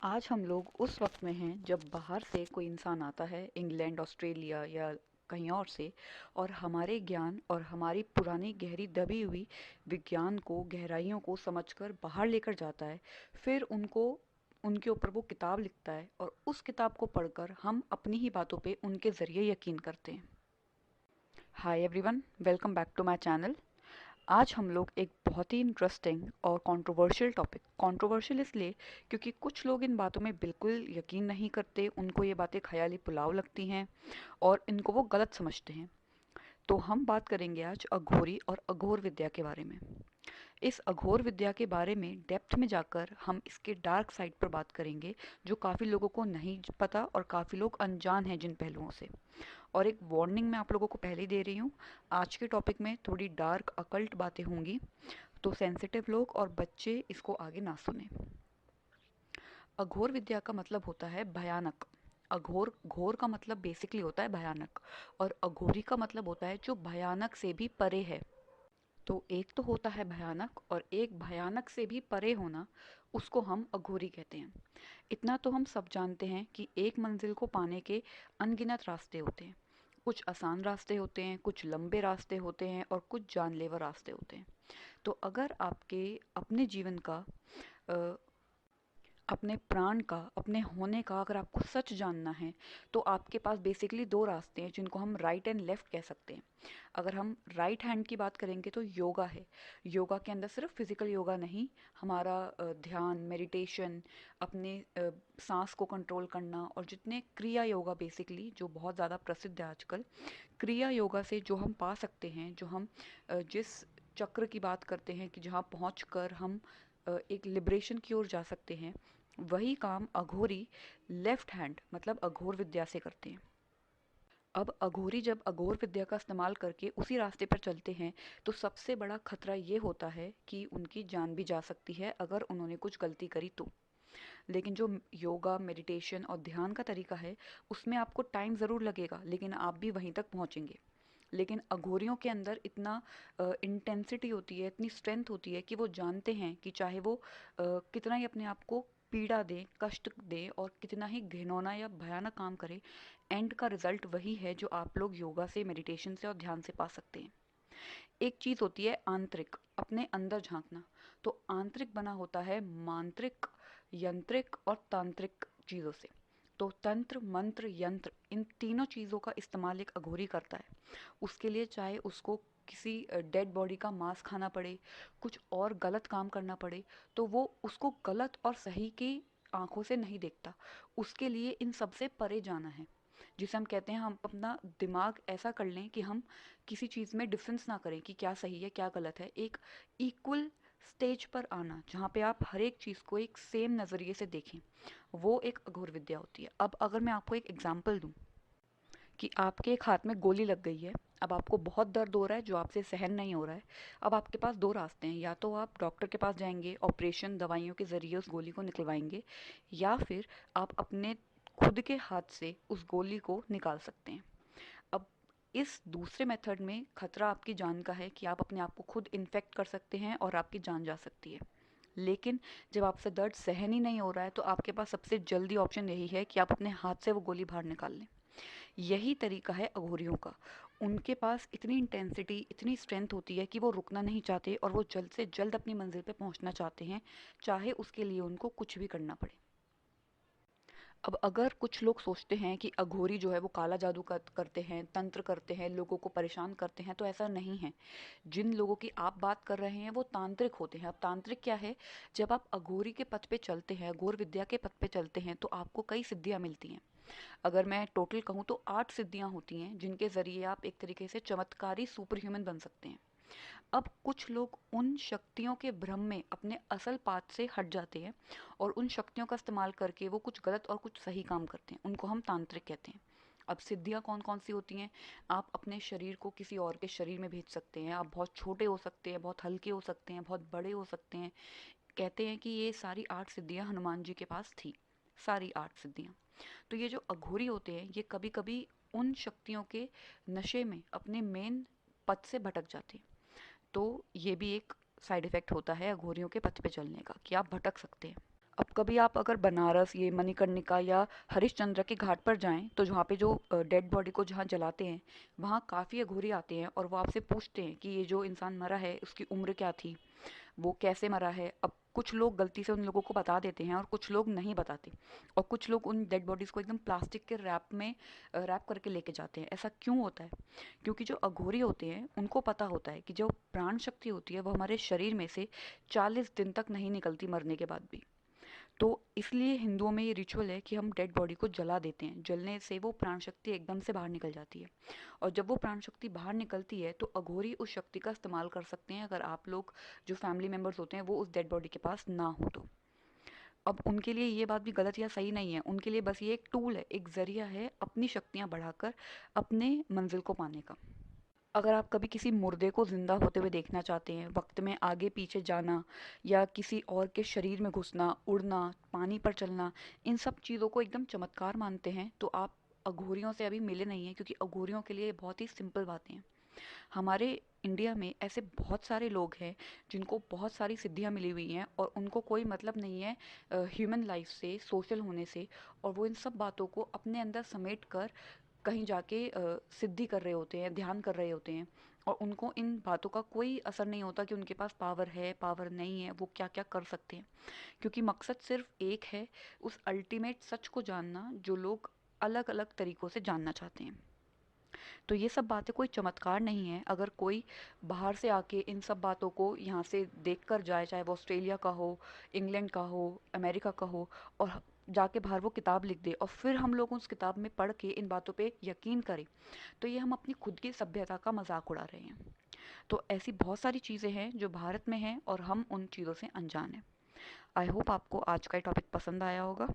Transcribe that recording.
आज हम लोग उस वक्त में हैं जब बाहर से कोई इंसान आता है, इंग्लैंड, ऑस्ट्रेलिया या कहीं और से, और हमारे ज्ञान और हमारी पुरानी गहरी दबी हुई विज्ञान को, गहराइयों को समझकर बाहर लेकर जाता है। फिर उनको उनके ऊपर वो किताब लिखता है और उस किताब को पढ़कर हम अपनी ही बातों पे उनके ज़रिए यकीन करते हैं। Hi everyone, welcome back to my channel. आज हम लोग एक बहुत ही इंटरेस्टिंग और कंट्रोवर्शियल टॉपिक, कंट्रोवर्शियल इसलिए क्योंकि कुछ लोग इन बातों में बिल्कुल यकीन नहीं करते, उनको ये बातें ख्याली पुलाव लगती हैं और इनको वो गलत समझते हैं। तो हम बात करेंगे आज अघोरी और अघोर विद्या के बारे में। इस अघोर विद्या के बारे में डेप्थ में जाकर हम इसके डार्क साइड पर बात करेंगे, जो काफ़ी लोगों को नहीं पता और काफ़ी लोग अनजान हैं जिन पहलुओं से। और एक वार्निंग मैं आप लोगों को पहले ही दे रही हूँ, आज के टॉपिक में थोड़ी डार्क अकल्ट बातें होंगी, तो सेंसिटिव लोग और बच्चे इसको आगे ना सुने। अघोर विद्या का मतलब होता है भयानक। अघोर, घोर का मतलब बेसिकली होता है भयानक, और अघोरी का मतलब होता है जो भयानक से भी परे है। तो एक तो होता है भयानक और एक भयानक से भी परे होना, उसको हम अघोरी कहते हैं। इतना तो हम सब जानते हैं कि एक मंजिल को पाने के अनगिनत रास्ते होते हैं। कुछ आसान रास्ते होते हैं, कुछ लंबे रास्ते होते हैं और कुछ जानलेवा रास्ते होते हैं। तो अगर आपके अपने जीवन का, अपने प्राण का, अपने होने का अगर आपको सच जानना है, तो आपके पास बेसिकली दो रास्ते हैं जिनको हम राइट एंड लेफ्ट कह सकते हैं। अगर हम राइट हैंड की बात करेंगे तो योगा है। योगा के अंदर सिर्फ फिजिकल योगा नहीं, हमारा ध्यान, मेडिटेशन, अपने सांस को कंट्रोल करना, और जितने क्रिया योगा बेसिकली जो बहुत ज़्यादा प्रसिद्ध है आजकल, क्रिया योगा से जो हम पा सकते हैं, जो हम जिस चक्र की बात करते हैं कि जहाँ पहुँच कर हम एक लिबरेशन की ओर जा सकते हैं, वही काम अघोरी लेफ्ट हैंड मतलब अघोर विद्या से करते हैं। अब अघोरी जब अघोर विद्या का इस्तेमाल करके उसी रास्ते पर चलते हैं, तो सबसे बड़ा खतरा ये होता है कि उनकी जान भी जा सकती है अगर उन्होंने कुछ गलती करी तो। लेकिन जो योगा, मेडिटेशन और ध्यान का तरीका है, उसमें आपको टाइम ज़रूर लगेगा लेकिन आप भी वहीं तक पहुँचेंगे। लेकिन अघोरियों के अंदर इतना इंटेंसिटी होती है, इतनी स्ट्रेंथ होती है कि वो जानते हैं कि चाहे वो कितना ही अपने आप को पीड़ा दें, कष्ट दें और कितना ही घिनौना या भयानक काम करें, एंड का रिजल्ट वही है जो आप लोग योगा से, मेडिटेशन से और ध्यान से पा सकते हैं। एक चीज़ होती है आंतरिक, अपने अंदर झांकना। तो आंतरिक बना होता है मांत्रिक, यंत्रिक और तांत्रिक चीज़ों से। तो तंत्र, मंत्र, यंत्र, इन तीनों चीज़ों का इस्तेमाल एक अघोरी करता है। उसके लिए चाहे उसको किसी डेड बॉडी का मांस खाना पड़े, कुछ और गलत काम करना पड़े, तो वो उसको गलत और सही की आंखों से नहीं देखता। उसके लिए इन सबसे परे जाना है, जिसे हम कहते हैं हम अपना दिमाग ऐसा कर लें कि हम किसी चीज़ में डिफरेंस ना करें कि क्या सही है क्या गलत है। एक इक्वल स्टेज पर आना जहाँ पे आप हर एक चीज़ को एक सेम नज़रिए से देखें, वो एक अघोर विद्या होती है। अब अगर मैं आपको एक एग्जांपल दूं कि आपके एक हाथ में गोली लग गई है, अब आपको बहुत दर्द हो रहा है जो आपसे सहन नहीं हो रहा है। अब आपके पास दो रास्ते हैं, या तो आप डॉक्टर के पास जाएंगे, ऑपरेशन दवाइयों के ज़रिए उस गोली को निकलवाएंगे, या फिर आप अपने खुद के हाथ से उस गोली को निकाल सकते हैं। अब इस दूसरे मेथड में खतरा आपकी जान का है कि आप अपने आप को खुद इन्फेक्ट कर सकते हैं और आपकी जान जा सकती है। लेकिन जब आपसे दर्द सहन ही नहीं हो रहा है, तो आपके पास सबसे जल्दी ऑप्शन यही है कि आप अपने हाथ से वो गोली बाहर निकाल लें। यही तरीका है अघोरियों का। उनके पास इतनी इंटेंसिटी, इतनी स्ट्रेंथ होती है कि वो रुकना नहीं चाहते और वो जल्द से जल्द अपनी मंजिल पे पहुंचना चाहते हैं, चाहे उसके लिए उनको कुछ भी करना पड़े। अब अगर कुछ लोग सोचते हैं कि अघोरी जो है वो काला जादू करते हैं, तंत्र करते हैं, लोगों को परेशान करते हैं, तो ऐसा नहीं है। जिन लोगों की आप बात कर रहे हैं वो तांत्रिक होते हैं। अब तांत्रिक क्या है? जब आप अघोरी के पथ पे चलते हैं, अघोर विद्या के पथ पे चलते हैं, तो आपको कई सिद्धियां मिलती हैं। अगर मैं टोटल कहूँ तो 8 सिद्धियां होती हैं जिनके ज़रिए आप एक तरीके से चमत्कारी सुपर ह्यूमन बन सकते हैं। अब कुछ लोग उन शक्तियों के भ्रम में अपने असल पाथ से हट जाते हैं और उन शक्तियों का इस्तेमाल करके वो कुछ गलत और कुछ सही काम करते हैं, उनको हम तांत्रिक कहते हैं। अब सिद्धियाँ कौन कौन सी होती हैं? आप अपने शरीर को किसी और के शरीर में भेज सकते हैं, आप बहुत छोटे हो सकते हैं, बहुत हल्के हो सकते हैं, बहुत बड़े हो सकते हैं। कहते हैं कि ये सारी 8 सिद्धियाँ हनुमान जी के पास थी, सारी 8 सिद्धियाँ। तो ये जो अघोरी होते हैं, ये कभी कभी उन शक्तियों के नशे में अपने मेन पथ से भटक जाते हैं। तो ये भी एक साइड इफेक्ट होता है अघोरियों के पथ पे चलने का, कि आप भटक सकते हैं। अब कभी आप अगर बनारस, ये मणिकर्णिका या हरिश्चंद्र के घाट पर जाएं तो वहाँ पे जो डेड बॉडी को जहाँ जलाते हैं, वहाँ काफ़ी अघोरी आते हैं और वो आपसे पूछते हैं कि ये जो इंसान मरा है उसकी उम्र क्या थी, वो कैसे मरा है। अब कुछ लोग गलती से उन लोगों को बता देते हैं और कुछ लोग नहीं बताते, और कुछ लोग उन डेड बॉडीज़ को एकदम प्लास्टिक के रैप में रैप करके लेके जाते हैं। ऐसा क्यों होता है? क्योंकि जो अघोरी होते हैं उनको पता होता है कि जो प्राण शक्ति होती है वो हमारे शरीर में से 40 दिन तक नहीं निकलती मरने के बाद भी। तो इसलिए हिंदुओं में ये रिचुअल है कि हम डेड बॉडी को जला देते हैं। जलने से वो प्राण शक्ति एकदम से बाहर निकल जाती है, और जब वो प्राण शक्ति बाहर निकलती है तो अघोरी उस शक्ति का इस्तेमाल कर सकते हैं, अगर आप लोग जो फैमिली मेम्बर्स होते हैं वो उस डेड बॉडी के पास ना हो तो। अब उनके लिए ये बात भी गलत या सही नहीं है, उनके लिए बस ये एक टूल है, एक जरिया है अपनी शक्तियाँ बढ़ाकर अपने मंजिल को पाने का। अगर आप कभी किसी मुर्दे को जिंदा होते हुए देखना चाहते हैं, वक्त में आगे पीछे जाना या किसी और के शरीर में घुसना, उड़ना, पानी पर चलना, इन सब चीज़ों को एकदम चमत्कार मानते हैं, तो आप अघोरियों से अभी मिले नहीं हैं, क्योंकि अघोरियों के लिए बहुत ही सिंपल बातें हैं। हमारे इंडिया में ऐसे बहुत सारे लोग हैं जिनको बहुत सारी सिद्धियां मिली हुई हैं और उनको कोई मतलब नहीं है ह्यूमन लाइफ से, सोशल होने से, और वो इन सब बातों को अपने अंदर समेट कर कहीं जाके सिद्धि कर रहे होते हैं, ध्यान कर रहे होते हैं, और उनको इन बातों का कोई असर नहीं होता कि उनके पास पावर है, पावर नहीं है, वो क्या क्या कर सकते हैं। क्योंकि मकसद सिर्फ एक है, उस अल्टीमेट सच को जानना जो लोग अलग अलग तरीकों से जानना चाहते हैं। तो ये सब बातें कोई चमत्कार नहीं है। अगर कोई बाहर से आके इन सब बातों को यहाँ से देख कर जाए, चाहे वो ऑस्ट्रेलिया का हो, इंग्लैंड का हो, अमेरिका का हो, और जाके बाहर वो किताब लिख दे और फिर हम लोग उस किताब में पढ़ के इन बातों पे यकीन करें, तो ये हम अपनी खुद की सभ्यता का मजाक उड़ा रहे हैं। तो ऐसी बहुत सारी चीज़ें हैं जो भारत में हैं और हम उन चीज़ों से अनजान हैं। आई होप आपको आज का टॉपिक पसंद आया होगा।